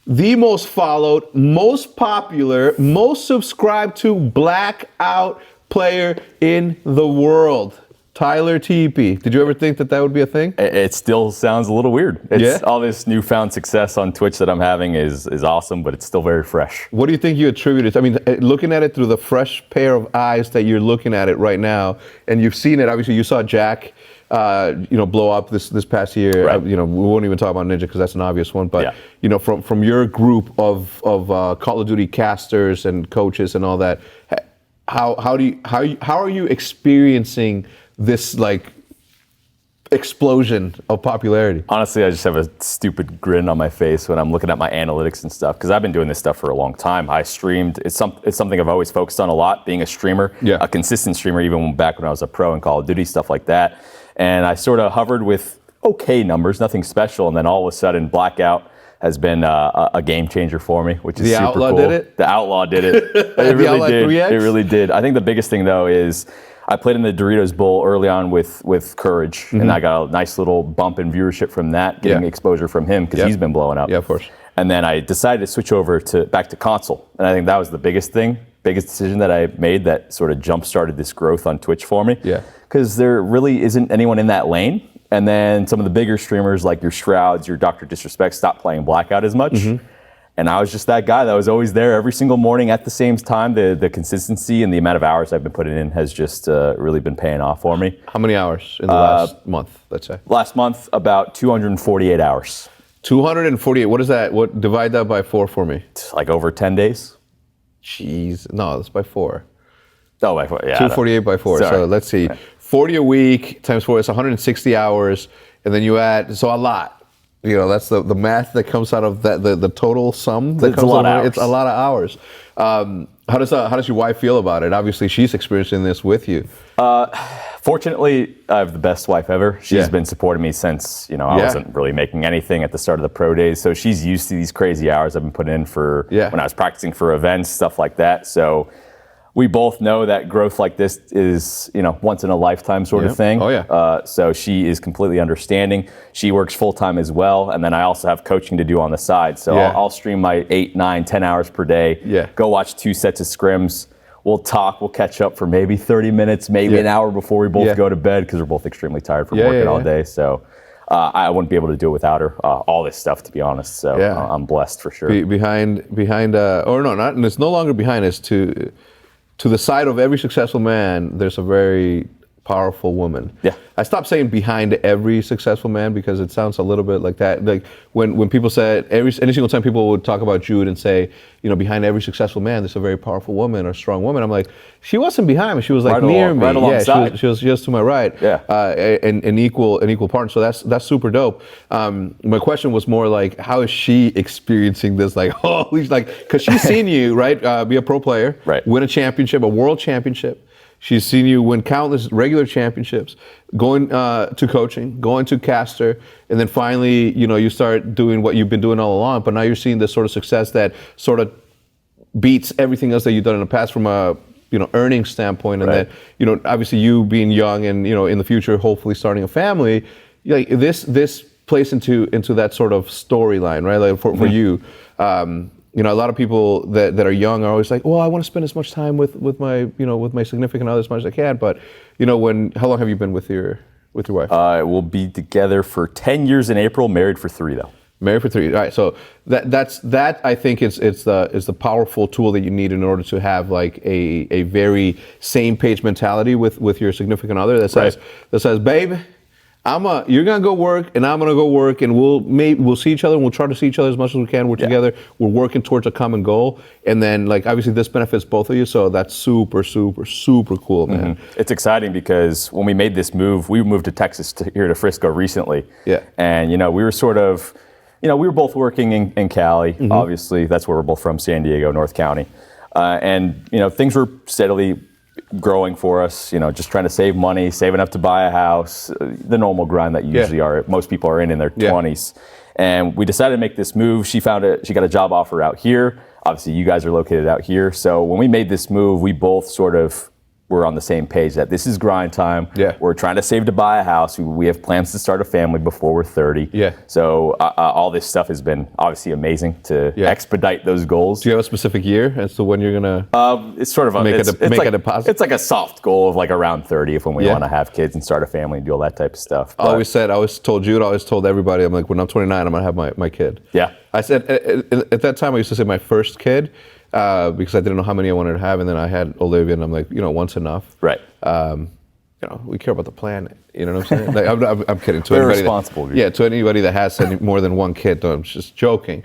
the most followed, most popular, most subscribed to Blackout player in the world. Tyler TEEPEE. Did you ever think that would be a thing? It still sounds a little weird. All this newfound success on Twitch that I'm having is awesome, but it's still very fresh. What do you think you attribute it to? I mean, looking at it through the fresh pair of eyes that you're looking at it right now, and you've seen it. Obviously, you saw Jack, blow up this past year. Right. We won't even talk about Ninja because that's an obvious one. But from your group of Call of Duty casters and coaches and all that, how are you experiencing this explosion of popularity? Honestly, I just have a stupid grin on my face when I'm looking at my analytics and stuff, because I've been doing this stuff for a long time. I streamed. It's something I've always focused on a lot, being a streamer, a consistent streamer, even back when I was a pro in Call of Duty, stuff like that. And I sort of hovered with okay numbers, nothing special, and then all of a sudden Blackout has been a game changer for me, which is super cool. The Outlaw did it? The Outlaw did it. It really did. It really did. I think the biggest thing, though, is I played in the Doritos Bowl early on with Courage, and I got a nice little bump in viewership from that, getting exposure from him, because he's been blowing up. Yeah, of course. And then I decided to switch over back to console, and I think that was the biggest decision that I made that sort of jump-started this growth on Twitch for me. Yeah. Because there really isn't anyone in that lane, and then some of the bigger streamers like your Shrouds, your Dr. Disrespect stopped playing Blackout as much. And I was just that guy that was always there every single morning at the same time. The consistency and the amount of hours I've been putting in has just really been paying off for me. How many hours in the last month, let's say? Last month, about 248 hours. 248. What is that? What, divide that by 4 for me. It's like over 10 days. Jeez. No, that's by 4. Oh, by 4. Yeah. 248 by 4. Sorry. So let's see. 40 a week times 4 is 160 hours. And then you add, so a lot. That's the math that comes out of that, the total sum that comes out of it. It's a lot of hours. How does your wife feel about it? Obviously, she's experiencing this with you. Fortunately, I have the best wife ever. She's been supporting me since, I wasn't really making anything at the start of the pro days. So she's used to these crazy hours I've been putting in for when I was practicing for events, stuff like that. So we both know that growth like this is, once in a lifetime sort of thing. Oh, yeah. So she is completely understanding. She works full time as well. And then I also have coaching to do on the side. So I'll stream my 8, 9, 10 hours per day. Yeah. Go watch 2 sets of scrims. We'll talk, we'll catch up for maybe 30 minutes, maybe an hour before we both go to bed, because we're both extremely tired from working all day. So I wouldn't be able to do it without her, all this stuff, to be honest. So I'm blessed for sure. It's no longer behind us. To the side of every successful man, there's a very powerful woman. Yeah. I stopped saying behind every successful man because it sounds a little bit like that. Like when people said, any single time people would talk about Jude and say, behind every successful man, there's a very powerful woman or strong woman. I'm like, she wasn't behind me. She was like near me. Right alongside. She was just to my right. Yeah. An equal partner. So that's super dope. My question was more like, how is she experiencing this? Because she's seen you, right? Be a pro player, win a championship, a world championship. She's seen you win countless regular championships, going to coaching, going to caster, and then finally, you start doing what you've been doing all along. But now you're seeing this sort of success that sort of beats everything else that you've done in the past from a earning standpoint. And then obviously you being young and in the future hopefully starting a family, this plays into that sort of storyline, right? Like for you. A lot of people that are young are always like, well, I want to spend as much time with my significant other as much as I can. But how long have you been with your wife? We'll be together for 10 years in April, married for 3 though. Married for 3. All right. So that I think is the powerful tool that you need in order to have like a very same page mentality with your significant other that says, babe, you're gonna go work, and I'm gonna go work, and we'll see each other, and we'll try to see each other as much as we can. We're together. We're working towards a common goal, and then obviously this benefits both of you. So that's super, super, super cool, man. It's exciting because when we made this move, we moved to Texas here to Frisco recently. Yeah. And we were sort of, we were both working in Cali. Obviously, that's where we're both from, San Diego, North County, and things were steadily growing for us, just trying to save money, save enough to buy a house, the normal grind that usually most people are in their 20s. And we decided to make this move. She got a job offer out here. Obviously, you guys are located out here. So when we made this move, we both sort of we're on the same page that this is grind time. Yeah. We're trying to save to buy a house. We have plans to start a family before we're 30. Yeah. So all this stuff has been obviously amazing to expedite those goals. Do you have a specific year as to when you're gonna? It's sort of a, make a deposit. It's like a soft goal of like around 30 if when we want to have kids and start a family and do all that type of stuff. I always told Jude, I always told everybody, I'm like, when I'm 29, I'm gonna have my kid. Yeah. I said at that time I used to say my first kid. Because I didn't know how many I wanted to have, and then I had Olivia, and I'm like, once enough. Right. We care about the planet. You know what I'm saying? Like, I'm kidding. Very responsible. To anybody that has more than one kid, though, I'm just joking.